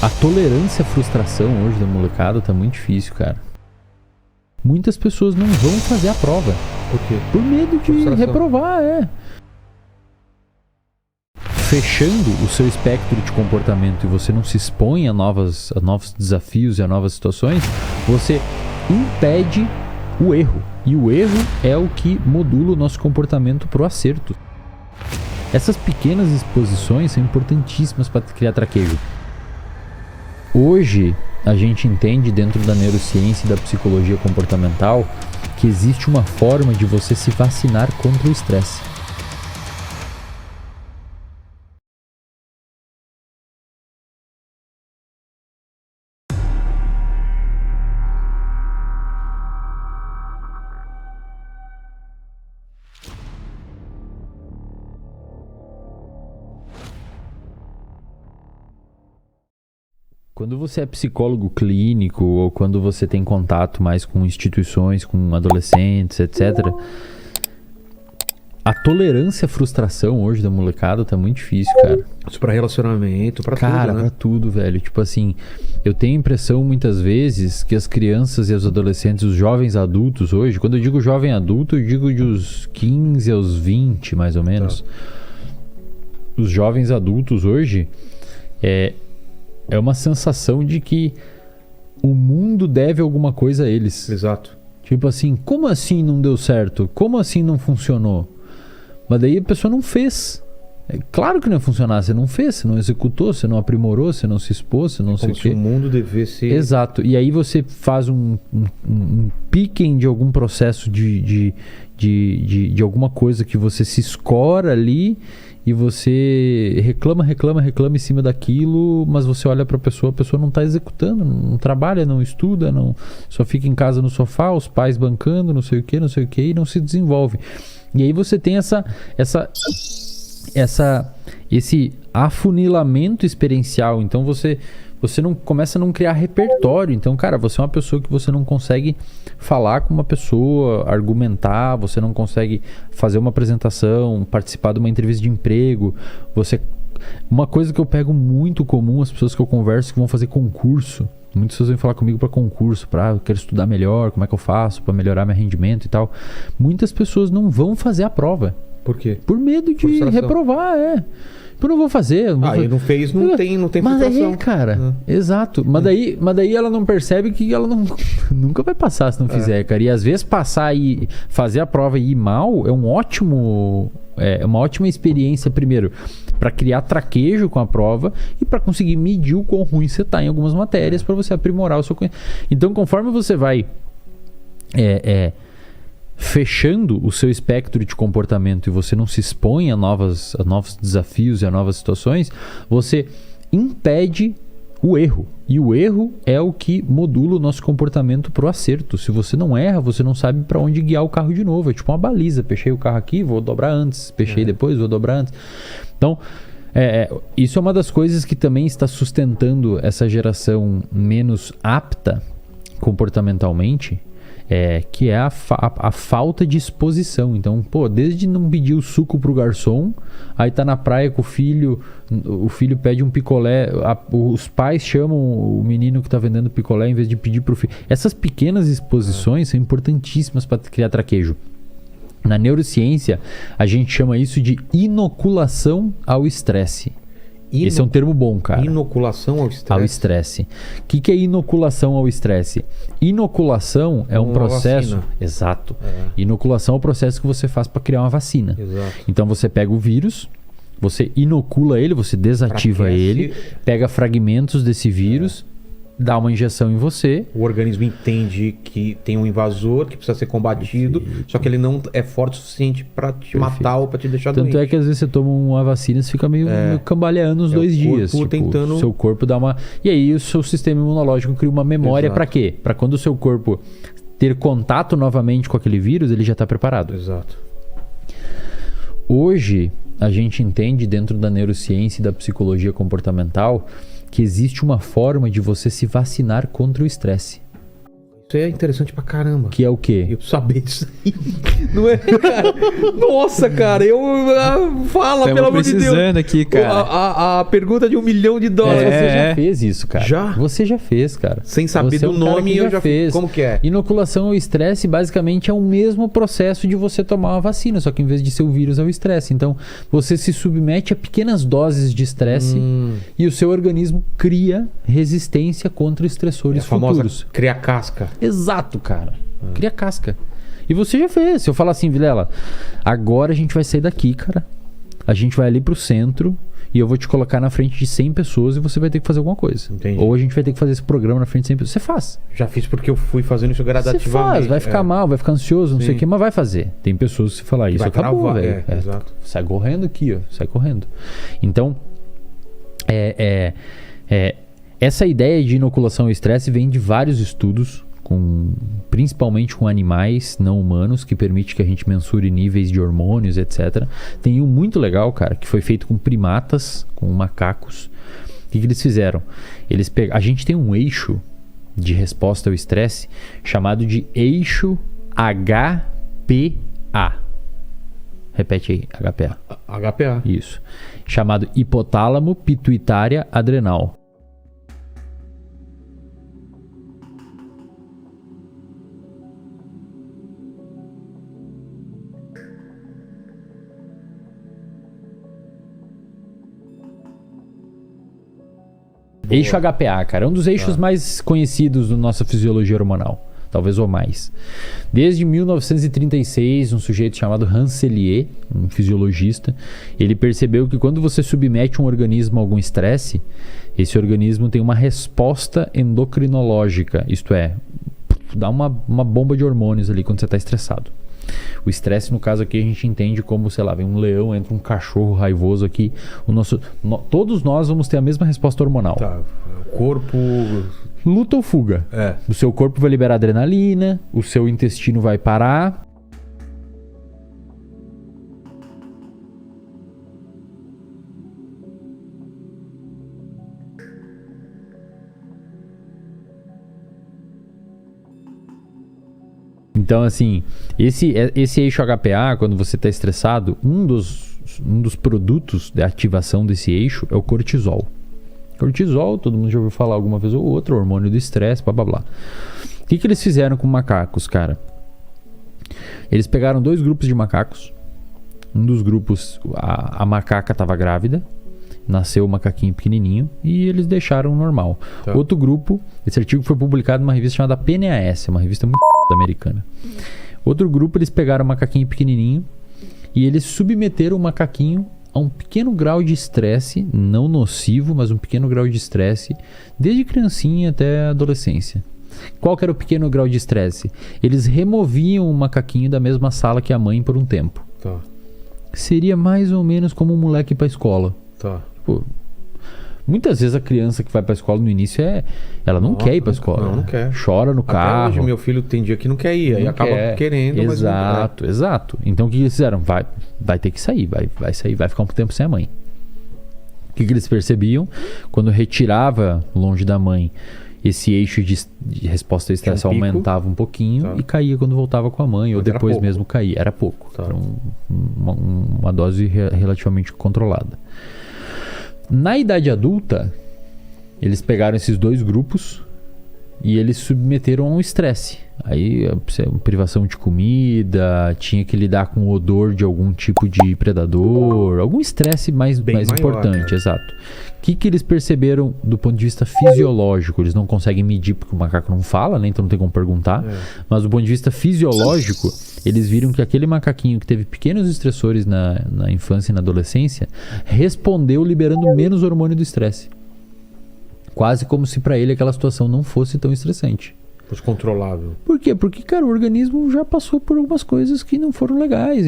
A tolerância à frustração hoje da molecada tá muito difícil, cara. Muitas pessoas não vão fazer a prova. Por quê? Por medo de Frustração. reprovar, Fechando o seu espectro de comportamento e você não se expõe a novos desafios e a novas situações, você impede o erro. E o erro é o que modula o nosso comportamento pro acerto. Essas pequenas exposições são importantíssimas para criar traquejo. Hoje, a gente entende dentro da neurociência e da psicologia comportamental que existe uma forma de você se vacinar contra o estresse. Quando você é psicólogo clínico ou quando você tem contato mais com instituições, com adolescentes, etc., a tolerância à frustração hoje da molecada tá muito difícil, cara. Isso pra relacionamento, pra tudo, né? Pra tudo, velho. Tipo assim, eu tenho a impressão muitas vezes que as crianças e os adolescentes, os jovens adultos hoje, quando eu digo jovem adulto, eu digo de uns 15 aos 20, mais ou menos. Tá. Os jovens adultos hoje é uma sensação de que o mundo deve alguma coisa a eles. Exato. Tipo assim, como assim não deu certo? Como assim não funcionou? Mas daí a pessoa não fez. É claro que não ia funcionar, você não fez, você não executou, você não aprimorou, você não se expôs, você não sei o quê. Como se o mundo devesse ser... Exato. E aí você faz um picking de algum processo de alguma coisa que você se escora ali e você reclama em cima daquilo, mas você olha para a pessoa não está executando, não trabalha, não estuda, não, só fica em casa no sofá, os pais bancando, não sei o que, e não se desenvolve. E aí você tem esse afunilamento experiencial. Então você não começa a não criar repertório. Então, cara, você é uma pessoa que você não consegue falar com uma pessoa, argumentar, você não consegue fazer uma apresentação, participar de uma entrevista de emprego. Uma coisa que eu pego muito comum, as pessoas que eu converso que vão fazer concurso. Muitas pessoas vêm falar comigo para concurso, eu quero estudar melhor, como é que eu faço para melhorar meu rendimento e tal. Muitas pessoas não vão fazer a prova. Por quê? Por medo de reprovar, Eu não vou fazer. E não fez, não tem frustração. Mas cara. Exato. Mas daí ela não percebe que ela nunca vai passar se não fizer, cara. E às vezes passar e fazer a prova e ir mal é uma ótima experiência, primeiro, para criar traquejo com a prova e para conseguir medir o quão ruim você tá em algumas matérias para você aprimorar o seu conhecimento. Então, conforme você vai fechando o seu espectro de comportamento e você não se expõe a novos desafios e a novas situações, você impede o erro. E o erro é o que modula o nosso comportamento pro acerto. Se você não erra, você não sabe para onde guiar o carro de novo. É tipo uma baliza. Fechei o carro aqui, vou dobrar antes. Fechei depois, vou dobrar antes. Então, isso é uma das coisas que também está sustentando essa geração menos apta comportamentalmente, que é a falta de exposição. Então, desde não pedir o suco pro garçom, aí tá na praia com o filho pede um picolé, os pais chamam o menino que tá vendendo picolé em vez de pedir pro filho. Essas pequenas exposições são importantíssimas para criar traquejo. Na neurociência, a gente chama isso de inoculação ao estresse. Esse é um termo bom, cara. Inoculação ao estresse? Ao estresse. O que é inoculação ao estresse? Inoculação é um processo... Vacina. Exato. Inoculação é o processo que você faz para criar uma vacina. Exato. Então você pega o vírus, você inocula ele, você desativa ele, pega fragmentos desse vírus, dá uma injeção em você. O organismo entende que tem um invasor que precisa ser combatido, só que ele não é forte o suficiente para te matar ou para te deixar doente. Tanto é que às vezes você toma uma vacina e você fica meio cambaleando uns 2 dias. Tentando... Seu corpo dá uma... E aí o seu sistema imunológico cria uma memória para quê? Para quando o seu corpo ter contato novamente com aquele vírus, ele já está preparado. Exato. Hoje, a gente entende dentro da neurociência e da psicologia comportamental que existe uma forma de você se vacinar contra o estresse. Isso é interessante pra caramba. Que é o quê? Eu preciso saber disso aí. Não é, cara? Nossa, cara, fala, Estamos pelo amor de Deus. precisando aqui, cara. A pergunta de $1 milhão. Você já fez isso, cara. Já? Você já fez, cara. Sem saber Você é do um cara nome, que eu já fez. Como que é? Inoculação ao estresse basicamente é o mesmo processo de você tomar uma vacina, só que em vez de ser o vírus é o estresse. Então, você se submete a pequenas doses de estresse e o seu organismo cria resistência contra estressores A famosa futuros. criar casca. Exato, cara. Cria casca. E você já fez. Se eu falar assim, Vilela, agora a gente vai sair daqui, cara. A gente vai ali pro centro e eu vou te colocar na frente de 100 pessoas e você vai ter que fazer alguma coisa. Entendi. Ou a gente vai ter que fazer esse programa na frente de 100 pessoas. Você faz. Já fiz porque eu fui fazendo isso Você gradativamente. faz. Vai ficar mal, vai ficar ansioso, não sei o Sim. que, mas vai fazer. Tem pessoas que você falar isso, vai acabou, travar, velho. exato. Sai correndo aqui, ó. Sai correndo. Então, essa ideia de inoculação ao estresse vem de vários estudos, principalmente com animais não humanos, que permite que a gente mensure níveis de hormônios, etc. Tem um muito legal, cara, que foi feito com primatas, com macacos. O que eles fizeram? A gente tem um eixo de resposta ao estresse chamado de eixo HPA. Repete aí, HPA. HPA. Isso. Chamado hipotálamo pituitária adrenal. Eixo HPA, cara. É um dos eixos mais conhecidos da nossa fisiologia hormonal. Talvez ou mais. Desde 1936, um sujeito chamado Rancelier, um fisiologista, ele percebeu que quando você submete um organismo a algum estresse, esse organismo tem uma resposta endocrinológica. Isto é, dá uma bomba de hormônios ali quando você está estressado. O estresse, no caso aqui, a gente entende como, sei lá, vem um leão, entra um cachorro raivoso aqui. Todos nós vamos ter a mesma resposta hormonal. Tá. O corpo... Luta ou fuga. O seu corpo vai liberar adrenalina, o seu intestino vai parar. Então, assim, esse eixo HPA, quando você está estressado, um dos produtos de ativação desse eixo é o cortisol. Cortisol, todo mundo já ouviu falar alguma vez ou outra, hormônio do estresse, blá blá blá. O que eles fizeram com macacos, cara? Eles pegaram 2 grupos de macacos. Um dos grupos, a macaca estava grávida, nasceu o macaquinho pequenininho e eles deixaram normal. Tá. Outro grupo, esse artigo foi publicado numa revista chamada PNAS, uma revista muito americana. Outro grupo, eles pegaram o macaquinho pequenininho e eles submeteram o macaquinho a um pequeno grau de estresse, não nocivo, mas um pequeno grau de estresse, desde criancinha até a adolescência. Qual que era o pequeno grau de estresse? Eles removiam o macaquinho da mesma sala que a mãe por um tempo. Tá. Seria mais ou menos como um moleque ir pra escola. Tá. Pô, muitas vezes a criança que vai pra escola no início ela não quer ir pra escola. Não quer. Chora no Até carro. hoje meu filho tem dia que não quer ir, aí Não acaba quer. querendo, mas não quer. Exato. Então o que eles fizeram? Vai ter que sair, vai sair, vai ficar um tempo sem a mãe. O que eles percebiam? Quando retirava longe da mãe, esse eixo de resposta ao estresse Tinha um pico. aumentava um pouquinho. Tá. E caía quando voltava com a mãe, ou Mas era depois pouco. mesmo caía. Era pouco. Tá. Era uma dose relativamente controlada. Na idade adulta, eles pegaram esses 2 grupos e eles submeteram a um estresse. Aí, privação de comida, tinha que lidar com o odor de algum tipo de predador, algum estresse mais maior, importante, né? exato. O que eles perceberam do ponto de vista fisiológico? Eles não conseguem medir porque o macaco não fala, né? Então não tem como perguntar. Mas do ponto de vista fisiológico, eles viram que aquele macaquinho que teve pequenos estressores na infância e na adolescência respondeu liberando menos hormônio do estresse. Quase como se para ele aquela situação não fosse tão estressante. Fosse controlável. Por quê? Porque, cara, o organismo já passou por algumas coisas que não foram legais.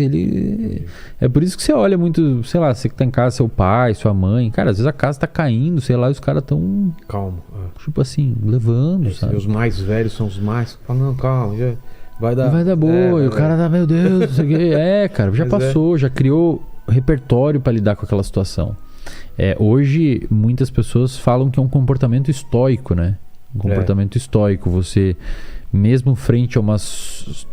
É por isso que você olha muito, sei lá, você que tá em casa, seu pai, sua mãe. Cara, às vezes a casa tá caindo, sei lá, e os caras tão, Calma. tipo assim, levando, sabe? Os mais velhos são os mais... Fala, não, calma, já vai dar boa. E o cara tá, meu Deus, não sei o quê. Cara, já Mas passou, já criou repertório pra lidar com aquela situação. Hoje, muitas pessoas falam que é um comportamento estoico, né? Um comportamento estoico. Você mesmo frente a uma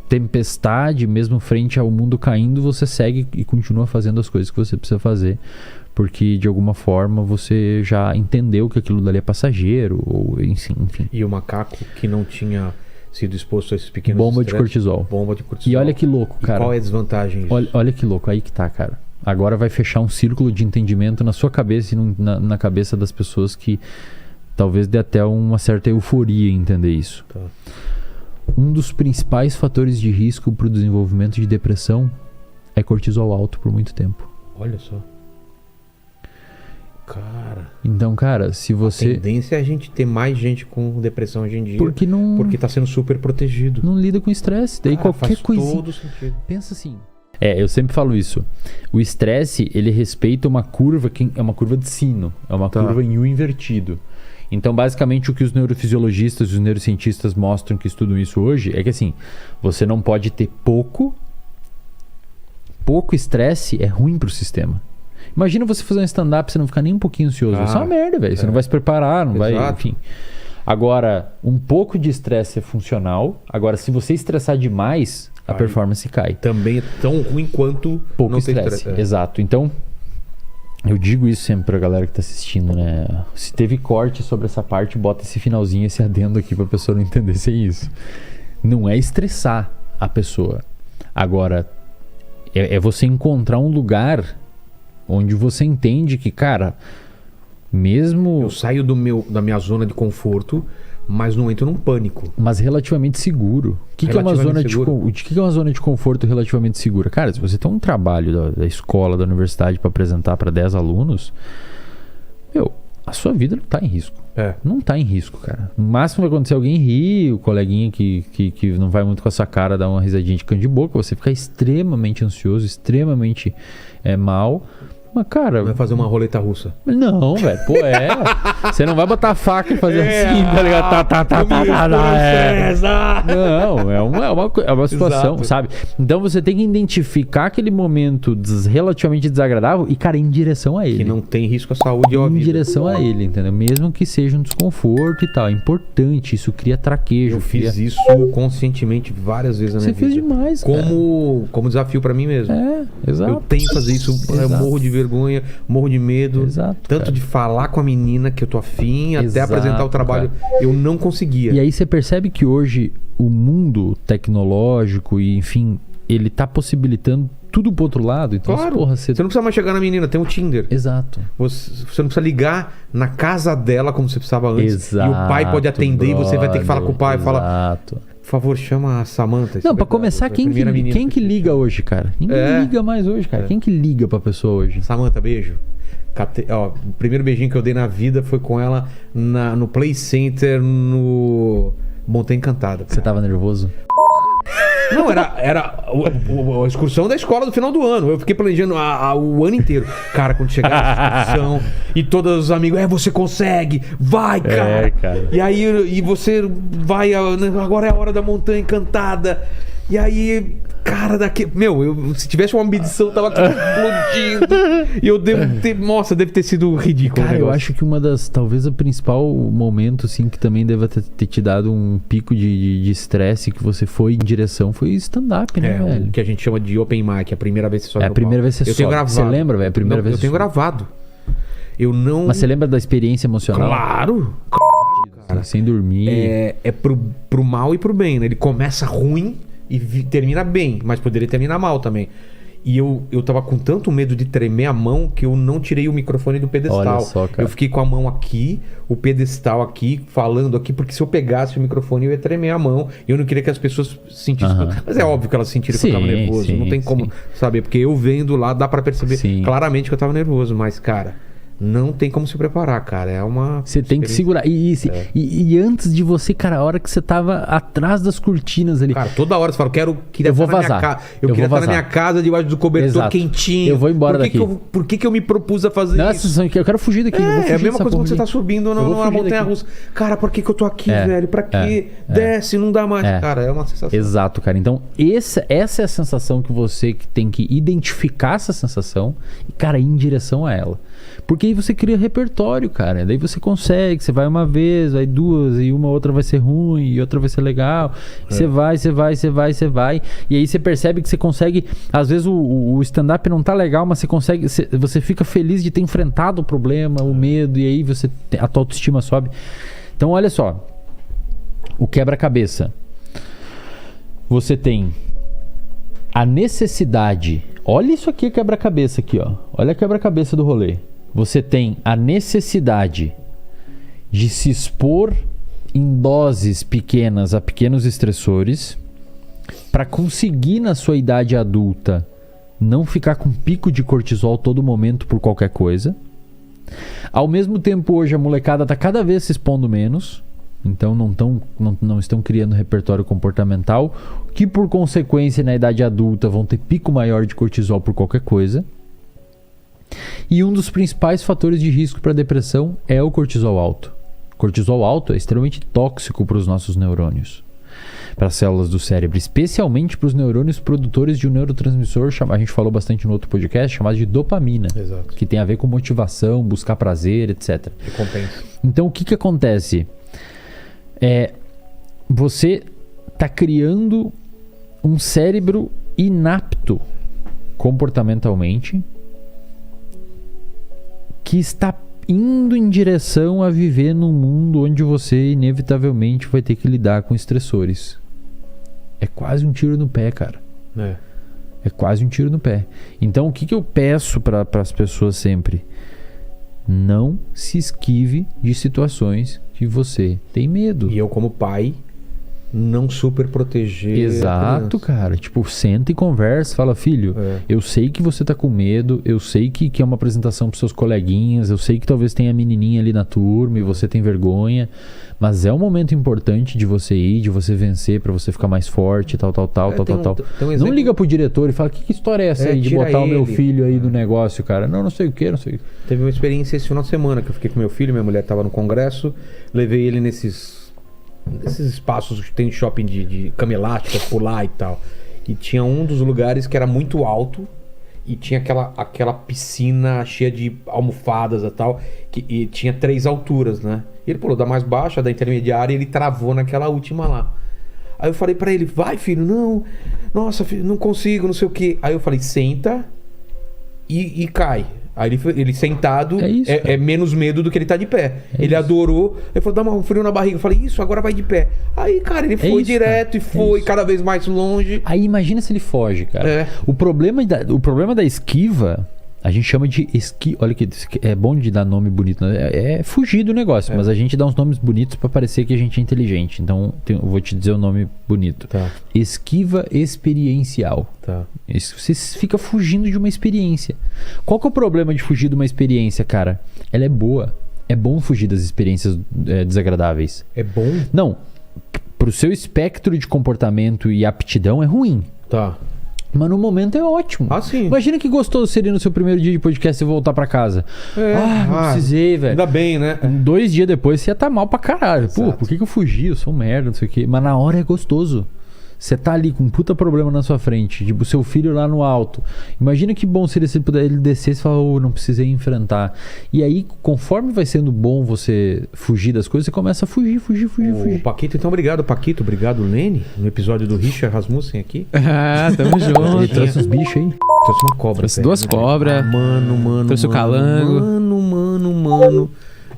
tempestade, mesmo frente ao mundo caindo, você segue e continua fazendo as coisas que você precisa fazer, porque de alguma forma você já entendeu que aquilo dali é passageiro, ou enfim. E o macaco que não tinha sido exposto a esses pequenos Bomba de cortisol. E olha que louco, cara. E qual é a desvantagem disso? Olha que louco, aí que tá, cara. Agora vai fechar um círculo de entendimento na sua cabeça e na cabeça das pessoas que talvez dê até uma certa euforia em entender isso. Tá. Um dos principais fatores de risco para o desenvolvimento de depressão é cortisol alto por muito tempo. Olha só. Cara. Então, cara, se você... A tendência é a gente ter mais gente com depressão hoje em dia. Porque tá sendo super protegido. Não lida com estresse. Daí qualquer coisinha. Faz todo sentido. Pensa assim. Eu sempre falo isso. O estresse, ele respeita uma curva que é uma curva de sino. É uma curva em U invertido. Então, basicamente, o que os neurofisiologistas e os neurocientistas mostram que estudam isso hoje é que, assim, você não pode ter pouco estresse é ruim pro sistema. Imagina você fazer um stand-up e você não ficar nem um pouquinho ansioso. Isso é uma merda, velho. Você não vai se preparar, não vai... Enfim. Agora, um pouco de estresse é funcional. Agora, se você estressar demais, a performance cai. Também é tão ruim quanto pouco não estresse. Exato. Então, eu digo isso sempre pra galera que tá assistindo, né? Se teve corte sobre essa parte, bota esse finalzinho, esse adendo aqui pra pessoa não entender se é isso. Não é estressar a pessoa. Agora, é você encontrar um lugar onde você entende que, cara, mesmo... Eu saio da minha zona de conforto, mas não entro num pânico. Mas relativamente seguro. O que é uma zona de conforto relativamente segura? Cara, se você tem um trabalho da escola, da universidade para apresentar para 10 alunos, a sua vida não tá em risco. Não tá em risco, cara. No máximo vai acontecer alguém rir, o coleguinha que não vai muito com a sua cara dar uma risadinha de canto de boca, você ficar extremamente ansioso, extremamente mal. Mas, cara... Vai fazer uma roleta russa. Não, velho. Você não vai botar a faca e fazer assim, tá ligado? Não, é uma situação, exato, sabe? Então você tem que identificar aquele momento relativamente desagradável e, cara, em direção a ele. Que não tem risco à saúde ou à vida. Em direção a ele, entendeu? Mesmo que seja um desconforto e tal. É importante, isso cria traquejo. Eu fiz isso conscientemente várias vezes na minha vida. Você fez demais, cara. Como desafio pra mim mesmo. Exato. Eu tenho que fazer isso, eu morro de vergonha, morro de medo. Exato, tanto cara. de falar com a menina que eu tô afim, até apresentar o trabalho, cara. Eu não conseguia. E aí você percebe que hoje o mundo tecnológico e, enfim, ele tá possibilitando tudo pro outro lado. Então, claro, você não precisa mais chegar na menina, tem o Tinder. Exato. Você não precisa ligar na casa dela como você precisava antes. Exato, e o pai pode atender, brother, e você vai ter que falar com o pai. Exato. Por favor, chama a Samantha. Não, pra começar, quem que liga hoje, cara? Ninguém liga mais hoje, cara. Quem que liga pra pessoa hoje? Samantha, beijo. O primeiro beijinho que eu dei na vida foi com ela no Play Center, no Montanha Encantada. Você tava nervoso? Não, era a excursão da escola do final do ano. Eu fiquei planejando o ano inteiro. Cara, quando chegar a excursão e todos os amigos, você consegue, vai, cara. Cara. E aí você vai, agora é a hora da Montanha Encantada. E aí, cara, se tivesse uma medição, tava tudo explodindo. E eu devo ter... Nossa, deve ter sido ridículo. Cara, eu acho que talvez o principal momento, assim, que também deve ter te dado um pico de estresse que você foi em direção foi stand-up, né, velho? O que a gente chama de open mic, a primeira vez que você sobe. A primeira vez que você sobe. Tenho gravado. Você lembra, velho? A primeira vez eu tenho gravado. Eu não... Mas você lembra da experiência emocional? Claro, cara. Sem dormir. É pro mal e pro bem, né? Ele começa ruim e termina bem, mas poderia terminar mal também. E eu tava com tanto medo de tremer a mão que eu não tirei o microfone do pedestal. Olha só, cara. Eu fiquei com a mão aqui, o pedestal aqui, falando aqui, porque se eu pegasse o microfone eu ia tremer a mão. E eu não queria que as pessoas sentissem. Mas é óbvio que elas sentiram que eu tava nervoso. Não tem como saber, porque eu vendo lá dá pra perceber claramente que eu tava nervoso. Mas, cara, não tem como se preparar, cara. É uma... Você tem que segurar. E antes de você, cara, a hora que você tava atrás das cortinas ali... Cara, toda hora você fala, queria eu vou vazar. Eu queria estar na minha casa, debaixo do cobertor quentinho. Eu vou embora daqui. Por que eu me propus a fazer isso? Eu quero fugir daqui. É a mesma coisa quando você tá subindo numa montanha-russa. Cara, por que eu tô aqui, velho? Pra quê? Desce, não dá mais. Cara, é uma sensação. Exato, cara. Então, essa é a sensação que você tem que identificar essa sensação e, cara, ir em direção a ela. Porque aí você cria repertório, cara. Daí você consegue, você vai uma vez, vai duas, e uma outra vai ser ruim, e outra vai ser legal. Você vai. E aí você percebe que você consegue... Às vezes o stand-up não tá legal, mas você consegue... Você fica feliz de ter enfrentado o problema, o medo, e aí a tua autoestima sobe. Então, olha só. O quebra-cabeça. Você tem a necessidade... Olha isso aqui, quebra-cabeça aqui, ó. Olha a quebra-cabeça do rolê. Você tem a necessidade de se expor em doses pequenas a pequenos estressores para conseguir, na sua idade adulta, não ficar com pico de cortisol todo momento por qualquer coisa. Ao mesmo tempo, hoje a molecada está cada vez se expondo menos. Então não estão criando repertório comportamental, que por consequência na idade adulta vão ter pico maior de cortisol por qualquer coisa. E um dos principais fatores de risco para depressão é o cortisol alto. Cortisol alto é extremamente tóxico para os nossos neurônios, para as células do cérebro, especialmente para os neurônios produtores de um neurotransmissor, a gente falou bastante no outro podcast, chamado de dopamina. Exato. Que tem a ver com motivação, buscar prazer, etc. Recompensa. Então o que acontece? Você está criando um cérebro inapto comportamentalmente, que está indo em direção a viver num mundo onde você inevitavelmente vai ter que lidar com estressores. É quase um tiro no pé, cara. É quase um tiro no pé. Então o que eu peço para as pessoas sempre? Não se esquive de situações que você tem medo. E eu, como pai, não super proteger. Exato, cara. Tipo, senta e conversa. Fala, filho, eu sei que você tá com medo, eu sei que é uma apresentação pros seus coleguinhas, eu sei que talvez tenha a menininha ali na turma e você tem vergonha, mas é um momento importante de você ir, de você vencer, pra você ficar mais forte, tal. Um exemplo... Não liga pro diretor e fala, que história é essa aí de botar o meu filho aí no negócio, cara? Não sei o que, não sei. Teve uma experiência esse final de semana que eu fiquei com meu filho, minha mulher tava no congresso, levei ele nesses espaços que tem shopping de cama elástica, pular e tal. E tinha um dos lugares que era muito alto e tinha aquela piscina cheia de almofadas e tal, e tinha 3 alturas, né? E ele pulou da mais baixa, da intermediária, e ele travou naquela última lá. Aí eu falei pra ele, vai filho, não, nossa filho, não consigo, não sei o que. Aí eu falei, senta e cai. Aí ele sentado é menos medo do que ele tá de pé. Ele adorou. Ele falou, dá um frio na barriga. Eu falei, isso, agora vai de pé. Aí, cara, ele foi direto e foi cada vez mais longe. Aí imagina se ele foge, cara. O problema da esquiva, a gente chama de esquiva. Olha que é bom de dar nome bonito, né? É fugir do negócio, mas a gente dá uns nomes bonitos pra parecer que a gente é inteligente. Então eu vou te dizer um nome bonito. Tá. Esquiva experiencial. Tá. Você fica fugindo de uma experiência. Qual que é o problema de fugir de uma experiência, cara? Ela é boa. É bom fugir das experiências desagradáveis. É bom? Não. Pro seu espectro de comportamento e aptidão é ruim. Tá. Mas no momento é ótimo. Ah, sim. Imagina que gostoso seria no seu primeiro dia de podcast você voltar pra casa. Não precisei, velho. Ainda bem, né? 2 dias depois você ia estar mal pra caralho. Exato. Pô, por que eu fugi? Eu sou um merda, não sei o quê. Mas na hora é gostoso. Você tá ali com um puta problema na sua frente, tipo, seu filho lá no alto. Imagina que bom seria se ele descesse e falar, não precisei enfrentar. E aí, conforme vai sendo bom você fugir das coisas, você começa a fugir. Paquito, então obrigado, Lene, no episódio do Richard Rasmussen aqui. Tamo junto. Ele trouxe uns bichos aí. Trouxe uma cobra. Trouxe 2 cobras. Mano. Trouxe o calango. Mano.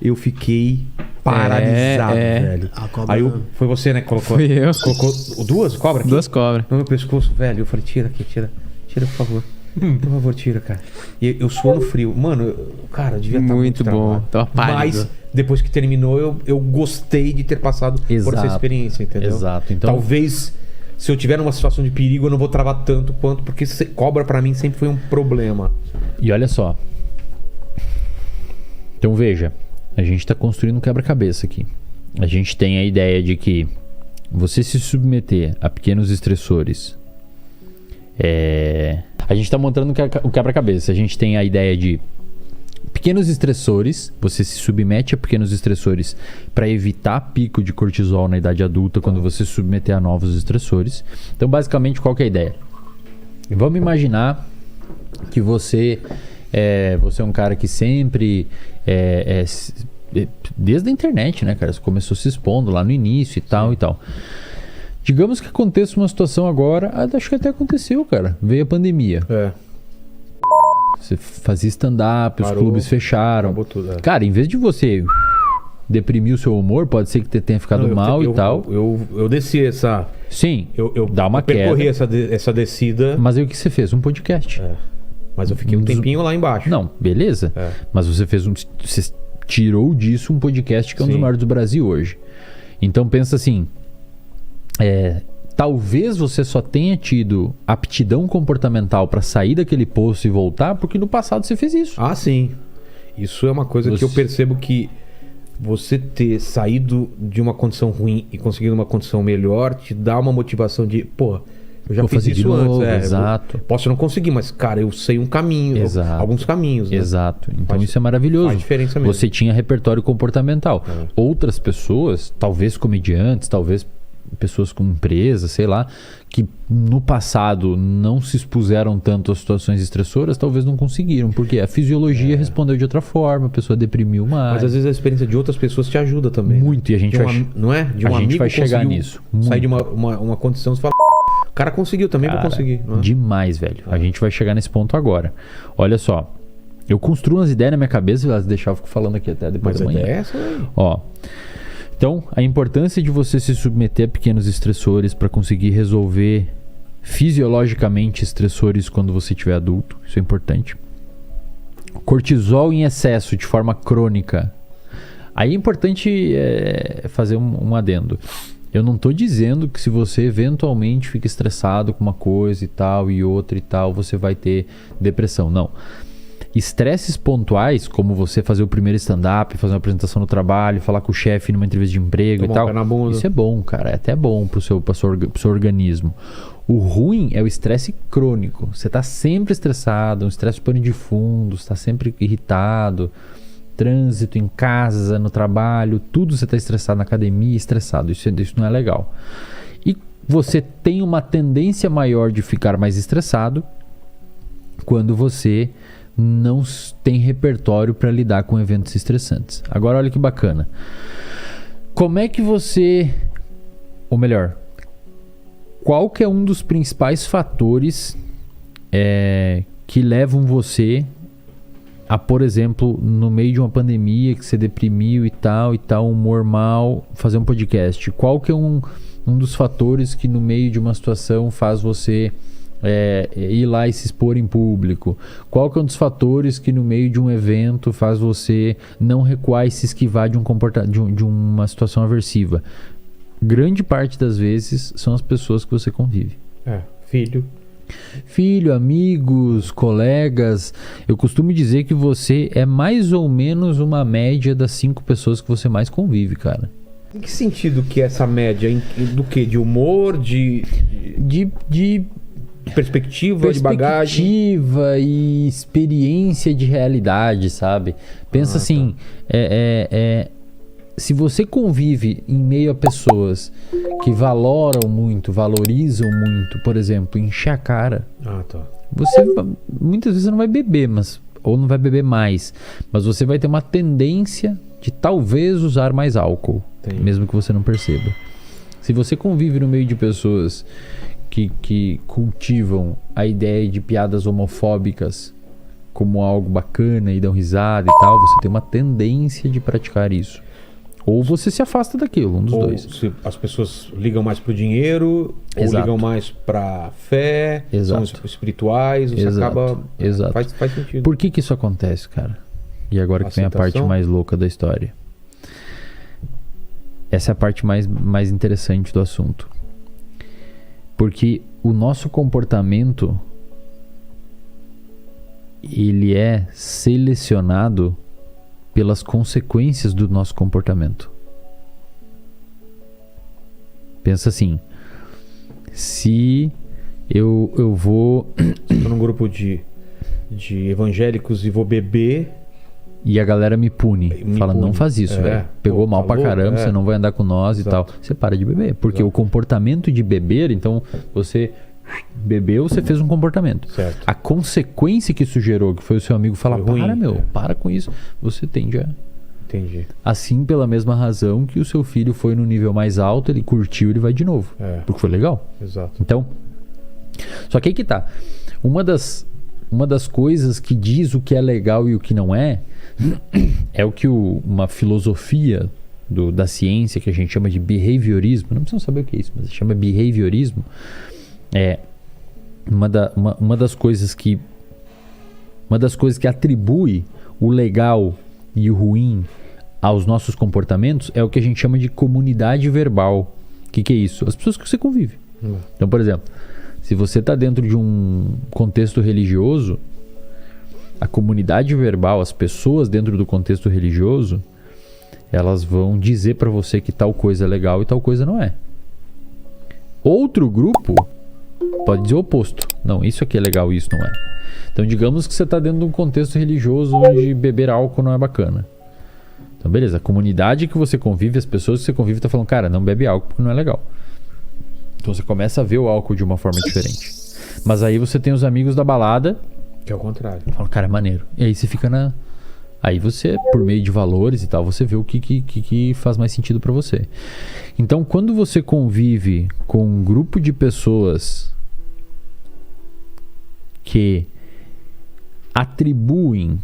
Eu fiquei paralisado, velho. Aí foi você, né, que colocou? Fui eu. Colocou 2 cobras aqui? 2 cobras. No meu pescoço, velho. Eu falei, tira aqui, tira, por favor. Por favor, tira, cara. E eu suando frio. Mano, cara, eu devia estar muito bom. Tava pálido. Mas depois que terminou, eu gostei de ter passado por essa experiência, entendeu? Exato. Então, talvez, se eu tiver numa situação de perigo, eu não vou travar tanto quanto, porque cobra pra mim sempre foi um problema. E olha só. Então veja, a gente está construindo um quebra-cabeça aqui. A gente tem a ideia de que você se submeter a pequenos estressores. A gente está montando o quebra-cabeça. A gente tem a ideia de pequenos estressores. Você se submete a pequenos estressores para evitar pico de cortisol na idade adulta quando você se submeter a novos estressores. Então, basicamente, qual que é a ideia? Vamos imaginar que você você é um cara que sempre desde a internet, né, cara? Você começou se expondo lá no início e tal e tal. Digamos que aconteça uma situação agora, acho que até aconteceu, cara. Veio a pandemia. Você fazia stand-up, os clubes fecharam. Tudo, Cara, em vez de você deprimir o seu humor, pode ser que você tenha ficado mal e tal. Eu desci essa... Sim, dá uma queda. Eu percorri essa descida. Mas aí o que você fez? Um podcast. Mas eu fiquei um tempinho lá embaixo. Não, beleza. Mas você fez você tirou disso um podcast que é um dos maiores do Brasil hoje. Então pensa assim... talvez você só tenha tido aptidão comportamental para sair daquele poço e voltar porque no passado você fez isso. Ah, sim. Isso é uma coisa que eu percebo que você ter saído de uma condição ruim e conseguido uma condição melhor te dá uma motivação de, eu já fiz isso antes. Exato. Posso não conseguir, mas, cara, eu sei um caminho, alguns caminhos. Né? Exato. Então isso é maravilhoso. Faz diferença mesmo. Você tinha repertório comportamental. Outras pessoas, talvez comediantes, talvez pessoas com empresa, sei lá, que no passado não se expuseram tanto a situações estressoras, talvez não conseguiram, porque a fisiologia respondeu de outra forma, a pessoa deprimiu mais. Mas às vezes a experiência de outras pessoas te ajuda também. Muito, e a gente vai... Não é? De um a gente amigo vai chegar nisso. Sair de uma condição, você fala, o cara conseguiu, também vou conseguir. Não é? Demais, velho. A gente vai chegar nesse ponto agora. Olha só, eu construo umas ideias na minha cabeça e deixar eu fico falando aqui até depois da manhã. Mas é essa aí. Ó, então, a importância de você se submeter a pequenos estressores para conseguir resolver fisiologicamente estressores quando você estiver adulto, isso é importante. Cortisol em excesso de forma crônica. Aí é importante fazer um adendo. Eu não estou dizendo que se você eventualmente fica estressado com uma coisa e tal e outra e tal, você vai ter depressão. Não. Estresses pontuais, como você fazer o primeiro stand-up, fazer uma apresentação no trabalho, falar com o chefe numa entrevista de emprego e tal. Isso é bom, cara. É até bom pro seu organismo. O ruim é o estresse crônico. Você está sempre estressado, um estresse pano de fundo, está sempre irritado. Trânsito, em casa, no trabalho, tudo você está estressado, na academia, estressado. Isso não é legal. E você tem uma tendência maior de ficar mais estressado quando você não tem repertório para lidar com eventos estressantes. Agora olha que bacana. Como é que você... Ou melhor, qual que é um dos principais fatores que levam você a, por exemplo, no meio de uma pandemia que você deprimiu e tal, humor mal, fazer um podcast? Qual que é um dos fatores que no meio de uma situação faz você ir lá e se expor em público? Qual que é um dos fatores que no meio de um evento faz você não recuar e se esquivar de uma situação aversiva? Grande parte das vezes são as pessoas que você convive. Filho, amigos, colegas. Eu costumo dizer que você é mais ou menos uma média das 5 pessoas que você mais convive, cara. Em que sentido que é essa média? Do quê? De humor? De perspectiva, de bagagem? Perspectiva e experiência de realidade, sabe? Pensa assim, se você convive em meio a pessoas que valorizam muito, por exemplo, encher a cara, você muitas vezes não vai beber, ou não vai beber mais, mas você vai ter uma tendência de talvez usar mais álcool, mesmo que você não perceba. Se você convive no meio de pessoas que cultivam a ideia de piadas homofóbicas como algo bacana e dão risada e tal, você tem uma tendência de praticar isso. Ou você se afasta daquilo, um dos dois. Se as pessoas ligam mais pro dinheiro, ou ligam mais pra fé, são espirituais, você acaba... Faz sentido. Por que isso acontece, cara? E agora que vem a parte mais louca da história. Essa é a parte mais interessante do assunto. Porque o nosso comportamento, ele é selecionado pelas consequências do nosso comportamento. Pensa assim, se eu vou... Estou num grupo de evangélicos e vou beber... E a galera me pune. Fala, não faz isso, velho. Pegou mal pra caramba, você não vai andar com nós e tal. Você para de beber. Porque o comportamento de beber, então você bebeu, você fez um comportamento. Certo. A consequência que isso gerou, que foi o seu amigo falar, Foi ruim, para com isso, você tende a... Entendi. Assim, pela mesma razão que o seu filho foi no nível mais alto, ele curtiu, ele vai de novo. Porque foi legal. Exato. Então, só que aí que tá. Uma das coisas que diz o que é legal e o que não é o que uma filosofia da ciência que a gente chama de behaviorismo, não precisam saber o que é isso, mas chama behaviorismo, uma das coisas que atribui o legal e o ruim aos nossos comportamentos é o que a gente chama de comunidade verbal. O que é isso? As pessoas que você convive. Então, por exemplo, se você está dentro de um contexto religioso, a comunidade verbal, as pessoas dentro do contexto religioso, elas vão dizer para você que tal coisa é legal e tal coisa não é. Outro grupo pode dizer o oposto. Não, isso aqui é legal e isso não é. Então, digamos que você está dentro de um contexto religioso onde beber álcool não é bacana. Então, beleza, a comunidade que você convive, as pessoas que você convive estão falando, cara, não bebe álcool porque não é legal. Então, você começa a ver o álcool de uma forma diferente. Mas aí você tem os amigos da balada... Que é o contrário. Fala, cara, é maneiro. E aí você fica na... Aí você, por meio de valores e tal, você vê o que faz mais sentido pra você. Então, quando você convive com um grupo de pessoas que atribuem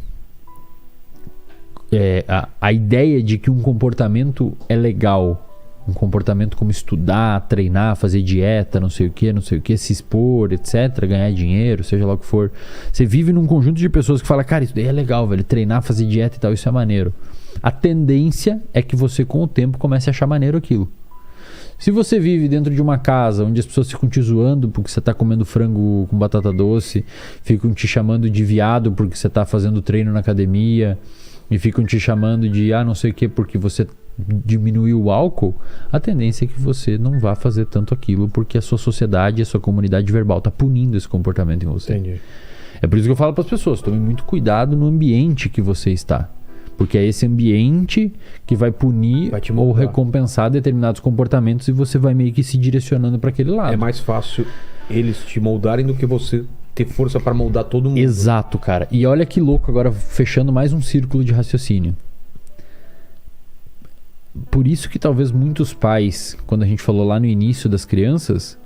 a ideia de que um comportamento é legal, um comportamento como estudar, treinar, fazer dieta, não sei o que, se expor, etc, ganhar dinheiro, seja lá o que for. Você vive num conjunto de pessoas que fala, cara, isso daí é legal, velho, treinar, fazer dieta e tal, isso é maneiro. A tendência é que você, com o tempo, comece a achar maneiro aquilo. Se você vive dentro de uma casa onde as pessoas ficam te zoando porque você está comendo frango com batata doce, ficam te chamando de viado porque você está fazendo treino na academia, e ficam te chamando de não sei o que porque você diminuiu o álcool, a tendência é que você não vá fazer tanto aquilo porque a sua sociedade, a sua comunidade verbal está punindo esse comportamento em você. Entendi. É por isso que eu falo para as pessoas, tome muito cuidado no ambiente que você está. Porque é esse ambiente que vai punir ou recompensar determinados comportamentos e você vai meio que se direcionando para aquele lado. É mais fácil eles te moldarem do que você ter força para moldar todo mundo. Exato, cara. E olha que louco agora, fechando mais um círculo de raciocínio. Por isso que talvez muitos pais, quando a gente falou lá no início das crianças,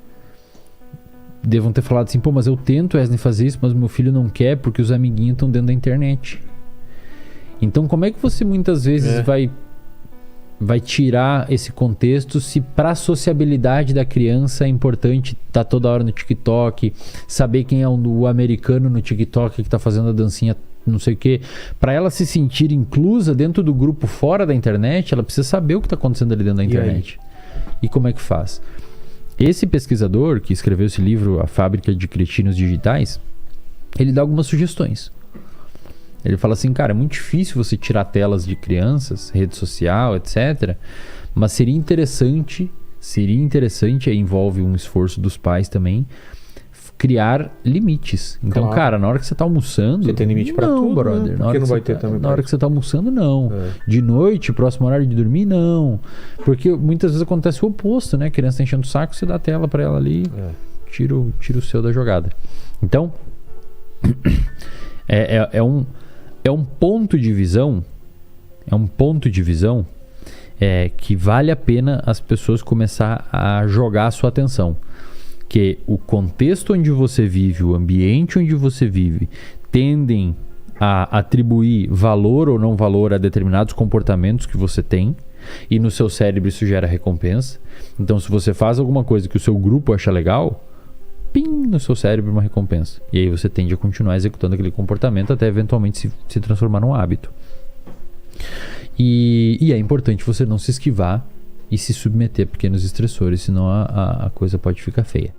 devam ter falado assim, pô, mas eu tento, Wesley, fazer isso, mas meu filho não quer porque os amiguinhos estão dentro da internet. Então, como é que você muitas vezes vai tirar esse contexto se para a sociabilidade da criança é importante estar toda hora no TikTok, saber quem é o americano no TikTok que está fazendo a dancinha, não sei o quê. Para ela se sentir inclusa dentro do grupo fora da internet, ela precisa saber o que está acontecendo ali dentro da internet. E como é que faz? Esse pesquisador que escreveu esse livro, A Fábrica de Cretinos Digitais, ele dá algumas sugestões. Ele fala assim, cara, é muito difícil você tirar telas de crianças, rede social, etc. Mas seria interessante, aí envolve um esforço dos pais também, criar limites. Então, claro, cara, na hora que você tá almoçando... Você tem limite pra tudo, brother. Né? Porque não vai ter também. Na hora que você tá almoçando, não. De noite, próximo horário de dormir, não. Porque muitas vezes acontece o oposto, né? A criança tá enchendo o saco, você dá a tela pra ela ali, tira o seu da jogada. Então, é um ponto de visão, que vale a pena as pessoas começar a jogar a sua atenção. Que o contexto onde você vive, o ambiente onde você vive, tendem a atribuir valor ou não valor a determinados comportamentos que você tem, e no seu cérebro isso gera recompensa. Então, se você faz alguma coisa que o seu grupo acha legal, pim, no seu cérebro uma recompensa. E aí você tende a continuar executando aquele comportamento até eventualmente se transformar num hábito. E é importante você não se esquivar e se submeter a pequenos estressores, senão a coisa pode ficar feia.